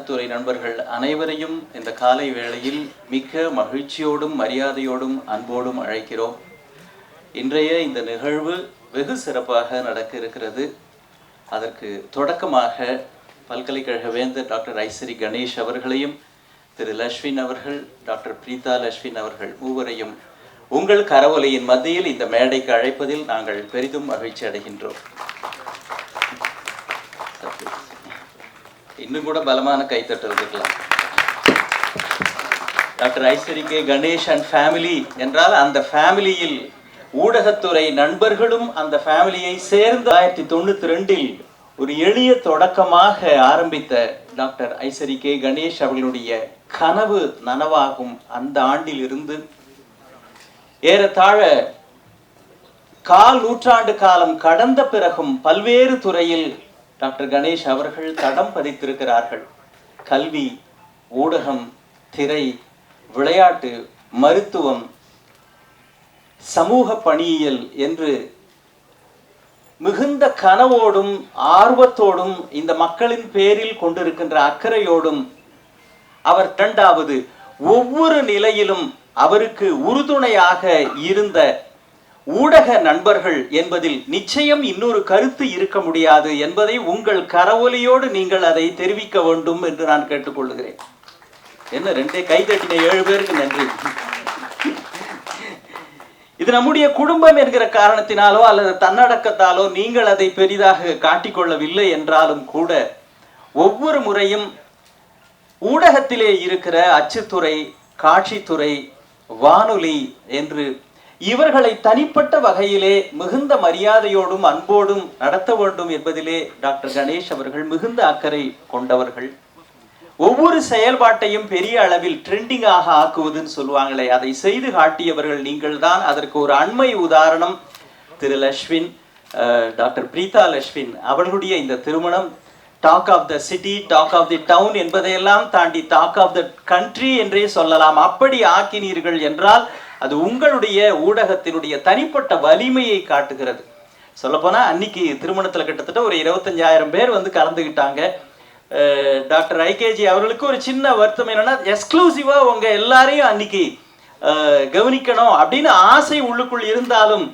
ஊடகத்துறை நண்பர்கள் அனைவரையும் இந்த காலை வேளையில் மிக்க மகிழ்ச்சியோடும் மரியாதையோடும் அன்போடும் அழைக்கிறோம். இன்றைய இந்த நிகழ்வு வெகு சிறப்பாக நடக்க இருக்கிறது. அதற்கு தொடக்கமாக பல்கலைக்கழக வேந்தர் டாக்டர் ஐசரி கணேஷ் அவர்களையும், திரு லஷ்வின் அவர்கள், டாக்டர் பிரீதா லஷ்வின் அவர்கள் மூவரையும் உங்கள் கரவொலியின் மத்தியில் இந்த மேடைக்கு அழைப்பதில் நாங்கள் பெரிதும் மகிழ்ச்சி அடைகின்றோம். இன்னும் கூட பலமான கைத்தட்டல் இருக்கலாம். Doctor Ishari K Ganesh and family என்றால் அந்த ஃபேமிலியில் ஊடகத்துறை நண்பர்களும் அந்த ஃபேமிலியை சேர்ந்து 1992 ஒரு எளிய தொடக்கமாக ஆரம்பித்த டாக்டர் ஐசரி கே கணேஷ் அவர்களுடைய கனவு நனவாகும் அந்த ஆண்டில் இருந்து ஏறத்தாழ கால் நூற்றாண்டு காலம் கடந்த பிறகும் பல்வேறு துறையில் டாக்டர் கணேஷ் அவர்கள் தடம் பதித்திருக்கிறார்கள். கல்வி, ஊடகம், திரை, விளையாட்டு, மருத்துவம், சமூக பணியியல் என்று மிகுந்த கனவோடும் ஆர்வத்தோடும் இந்த மக்களின் பேரில் கொண்டிருக்கின்ற அக்கறையோடும் அவர் இரண்டாவது ஒவ்வொரு நிலையிலும் அவருக்கு உறுதுணையாக இருந்த ஊடக நண்பர்கள் என்பதில் நிச்சயம் இன்னொரு கருத்து இருக்க முடியாது என்பதை உங்கள் கரவொலியோடு நீங்கள் அதை தெரிவிக்க வேண்டும் என்று நான் கேட்டுக்கொள்கிறேன். என்ன ரெண்டே கைதட்டின 7 பேருக்கு நன்றி. இது நம்முடைய குடும்பம் என்கிற காரணத்தினாலோ அல்லது தன்னடக்கத்தாலோ நீங்கள் அதை பெரிதாக காட்டிக்கொள்ளவில்லை என்றாலும் கூட ஒவ்வொரு முறையும் ஊடகத்திலே இருக்கிற அச்சுத்துறை, காட்சித்துறை, வானொலி என்று இவர்களை தனிப்பட்ட வகையிலே மிகுந்த மரியாதையோடும் அன்போடும் நடத்த வேண்டும் என்பதிலே டாக்டர் கணேஷ் அவர்கள் மிகுந்த அக்கறை கொண்டவர்கள். ஒவ்வொரு செயல்பாட்டையும் பெரிய அளவில் ட்ரெண்டிங்காக ஆக்குவதுன்னு சொல்லுவாங்களே, அதை செய்து காட்டியவர்கள் நீங்கள் தான். அதற்கு ஒரு அண்மை உதாரணம் திரு லஷ்வின், டாக்டர் பிரீதா லஷ்வின் அவர்களுடைய இந்த திருமணம் talk of the city, talk of the town என்பதையெல்லாம் தாண்டி டாக் ஆஃப் த கண்ட்ரி என்றே சொல்லலாம். அப்படி ஆக்கினீர்கள் என்றால் அது உங்களுடைய ஊடகத்தினுடைய தனிப்பட்ட வலிமையை காட்டுகிறது. சொல்லப்போனால் அன்னைக்கு திருமணத்தில் கிட்டத்தட்ட ஒரு 25,000 பேர் வந்து கலந்துக்கிட்டாங்க. டாக்டர் ஐகேஜி அவர்களுக்கு ஒரு சின்ன வருத்தம் என்னன்னா, எக்ஸ்க்ளூசிவாக உங்கள் எல்லாரையும் அன்னைக்கு கவனிக்கணும் அப்படின்னு ஆசை உள்ளுக்குள் இருந்தாலும்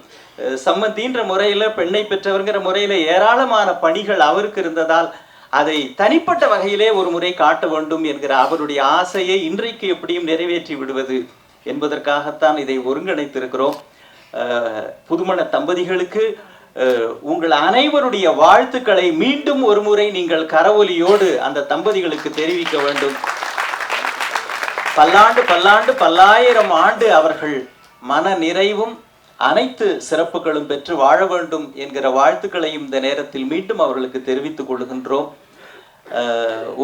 சம்மந்தின்ற முறையில், பெண்ணை பெற்றவர்கிற முறையில் ஏராளமான பணிகள் அவருக்கு இருந்ததால் அதை தனிப்பட்ட வகையிலே ஒரு முறை காட்ட வேண்டும் என்கிற அவருடைய ஆசையை இன்றைக்கு எப்படியும் நிறைவேற்றி விடுவது என்பதற்காகத்தான் இதை ஒருங்கிணைத்திருக்கிறோம். புதுமண தம்பதிகளுக்கு உங்கள் அனைவருடைய வாழ்த்துக்களை மீண்டும் ஒரு முறை நீங்கள் கரவொலியோடு அந்த தம்பதிகளுக்கு தெரிவிக்க வேண்டும். பல்லாண்டு பல்லாண்டு பல்லாயிரம் ஆண்டு அவர்கள் மன நிறைவும் அனைத்து சிறப்புகளும் பெற்று வாழ வேண்டும் என்கிற வாழ்த்துக்களையும் இந்த நேரத்தில் மீண்டும் அவர்களுக்கு தெரிவித்துக் கொள்கின்றோம்.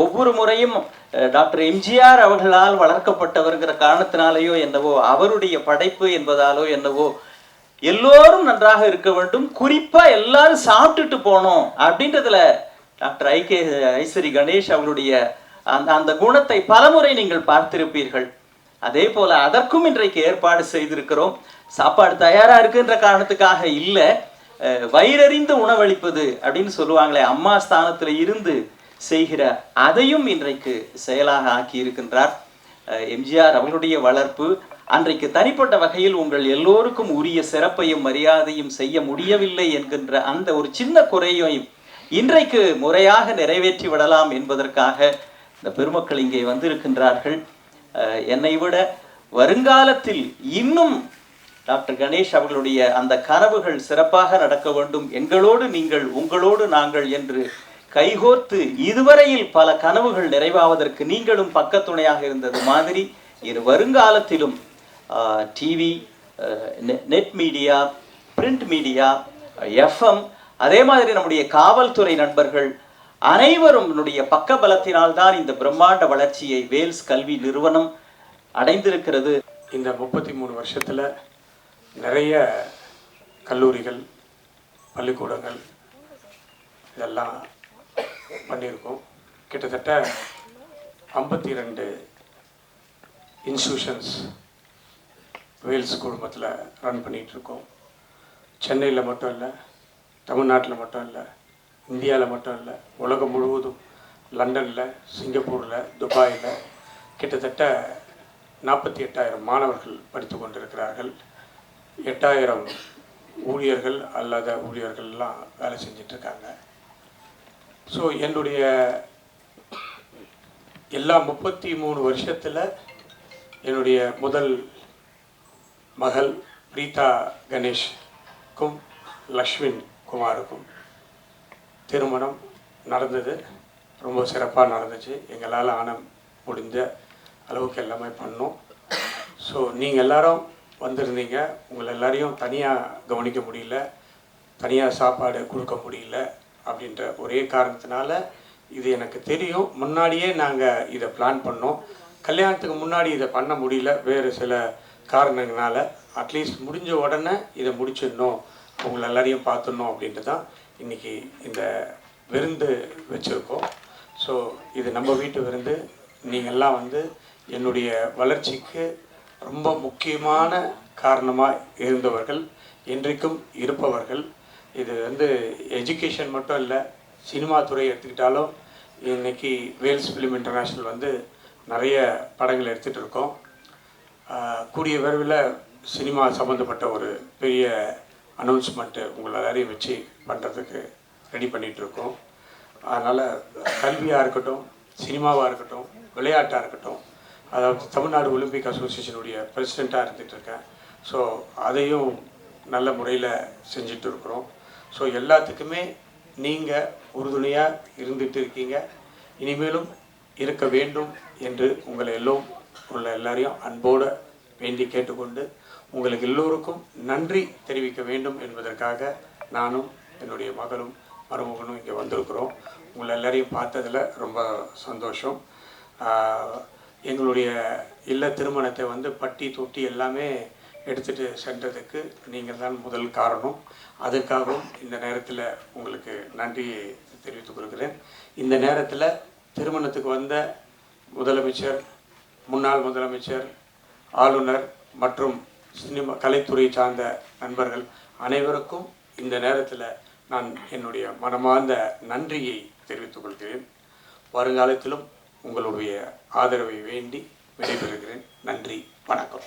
ஒவ்வொரு முறையும் டாக்டர் எம்ஜிஆர் அவர்களால் வளர்க்கப்பட்டவர்கிற காரணத்தினாலேயோ என்னவோ, அவருடைய படைப்பு என்பதாலோ என்னவோ, எல்லோரும் நன்றாக இருக்க வேண்டும், குறிப்பா எல்லாரும் சாப்பிட்டுட்டு போனோம் அப்படின்றதுல டாக்டர் ஐசரி கணேஷ் அவர்களுடைய அந்த குணத்தை பலமுறை நீங்கள் பார்த்திருப்பீர்கள். அதே போல அதற்கும் இன்றைக்கு ஏற்பாடு செய்திருக்கிறோம். சாப்பாடு தயாரா இருக்குன்ற காரணத்துக்காக இல்லை, வயிறறிந்து உணவளிப்பது அப்படின்னு சொல்லுவாங்களே, அம்மா ஸ்தானத்துல இருந்து செய்கிற அதையும் இன்றைக்கு செயலாக ஆக்கி இருக்கின்றார். எம்ஜிஆர் அவர்களுடைய வளர்ப்பு அன்றைக்கு தனிப்பட்ட வகையில் உங்கள் எல்லோருக்கும் உரிய சிறப்பையும் மரியாதையும் செய்ய முடியவில்லை என்கின்ற அந்த ஒரு சின்ன குறையையும் இன்றைக்கு முறையாக நிறைவேற்றி விடலாம் என்பதற்காக இந்த பெருமக்கள் இங்கே வந்திருக்கின்றார்கள். என்னை விட வருங்காலத்தில் இன்னும் டாக்டர் கணேஷ் அவர்களுடைய அந்த கனவுகள் சிறப்பாக நடக்க வேண்டும், எங்களோடு நீங்கள் உங்களோடு நாங்கள் என்று கைகோர்த்து இதுவரையில் பல கனவுகள் நிறைவாவதற்கு நீங்களும் பக்கத்துணையாக இருந்தது மாதிரி இது வருங்காலத்திலும் TV, net media, print media, FM, அதே மாதிரி நம்முடைய காவல்துறை நண்பர்கள் அனைவரும் பக்க பலத்தினால்தான் இந்த பிரம்மாண்ட வளர்ச்சியை வேல்ஸ் கல்வி நிறுவனம் அடைந்திருக்கிறது. இந்த 33 வருஷத்தில் நிறைய கல்லூரிகள், பள்ளிக்கூடங்கள் இதெல்லாம் பண்ணியிருக்கோம். கிட்டத்தட்ட 52 இன்ஸ்டியூஷன்ஸ் வேல்ஸ் குழுமத்தில் ரன் பண்ணிகிட்ருக்கோம். சென்னையில் மட்டும் இல்லை, தமிழ்நாட்டில் மட்டும் இல்லை, இந்தியாவில் மட்டும் இல்லை, உலகம் முழுவதும் லண்டனில், சிங்கப்பூரில், துபாயில் கிட்டத்தட்ட 48,000 மாணவர்கள் படித்து கொண்டிருக்கிறார்கள். 8,000 ஊழியர்கள் அல்லாத ஊழியர்கள்லாம் வேலை செஞ்சிட்ருக்காங்க. ஸோ என்னுடைய எல்லா 33 வருஷத்தில் என்னுடைய முதல் மகள் பிரீதா கணேஷ்க்கும் லக்ஷ்மின் குமாருக்கும் திருமணம் நடந்தது. ரொம்ப சிறப்பாக நடந்துச்சு. எங்களால் முடிஞ்ச அளவுக்கு எல்லாமே பண்ணோம். ஸோ நீங்கள் எல்லாரும் வந்திருந்தீங்க. உங்களை எல்லாரையும் தனியாக கவனிக்க முடியல, தனியாக சாப்பாடு கொடுக்க முடியல அப்படின்ற ஒரே காரணத்தினால, இது எனக்கு தெரியும், முன்னாடியே நாங்கள் இதை பிளான் பண்ணோம். கல்யாணத்துக்கு முன்னாடி இதை பண்ண முடியல, வேறு சில காரணங்களால். அட்லீஸ்ட் முடிஞ்ச உடனே இதை முடிச்சிடணும், உங்களை எல்லாரையும் பார்த்துடணும் அப்படின்ட்டு தான் இன்றைக்கி இந்த விருந்து வச்சுருக்கோம். ஸோ இது நம்ம வீட்டு விருந்து. நீங்கள்லாம் என்னுடைய வளர்ச்சிக்கு ரொம்ப முக்கியமான காரணமாக இருந்தவர்கள், இன்றைக்கும் இருப்பவர்கள். இது எஜுகேஷன் மட்டும் இல்லை, சினிமா துறை எடுத்துக்கிட்டாலும் இன்றைக்கி வேல்ஸ் ஃபிலிம் இன்டர்நேஷ்னல் நிறைய படங்கள் எடுத்துகிட்டு இருக்கோம். கூடிய விரைவில் சினிமா சம்மந்தப்பட்ட ஒரு பெரிய அனௌன்ஸ்மெண்ட்டு உங்களை எல்லாரையும் வச்சு பண்ணுறதுக்கு ரெடி பண்ணிகிட்ருக்கோம். அதனால் கல்வியாக இருக்கட்டும், சினிமாவாக இருக்கட்டும், விளையாட்டாக இருக்கட்டும், அதாவது தமிழ்நாடு ஒலிம்பிக் அசோசியேஷனுடைய பிரசிடெண்ட்டாக இருந்துகிட்ருக்கேன். ஸோ அதையும் நல்ல முறையில் செஞ்சுட்டு இருக்கிறோம். ஸோ எல்லாத்துக்குமே நீங்கள் உறுதுணையாக இருந்துகிட்டு இருக்கீங்க, இனிமேலும் இருக்க வேண்டும் என்று உங்களை எல்லாரையும் அன்போடு வேண்டி கேட்டுக்கொண்டு, உங்களுக்கு எல்லோருக்கும் நன்றி தெரிவிக்க வேண்டும் என்பதற்காக நானும் என்னுடைய மகளும் மருமகனும் இங்கே வந்திருக்கிறோம். உங்களை எல்லாரையும் பார்த்ததில் ரொம்ப சந்தோஷம். எங்களுடைய இல்ல திருமணத்தை பட்டி தொட்டி எல்லாமே எடுத்துகிட்டு சென்றதுக்கு நீங்கள் தான் முதல் காரணம். அதற்காகவும் இந்த நேரத்தில் உங்களுக்கு நன்றியை தெரிவித்துக் கொள்கிறேன். இந்த நேரத்தில் திருமணத்துக்கு வந்த முதலமைச்சர், முன்னாள் முதலமைச்சர், ஆளுநர் மற்றும் சினிமா கலைத்துறை சார்ந்த நண்பர்கள் அனைவருக்கும் இந்த நேரத்தில் நான் என்னுடைய மனமார்ந்த நன்றியை தெரிவித்துக் கொள்கிறேன். வருங்காலத்திலும் உங்களுடைய ஆதரவை வேண்டி விடைபெறுகிறேன். நன்றி, வணக்கம்.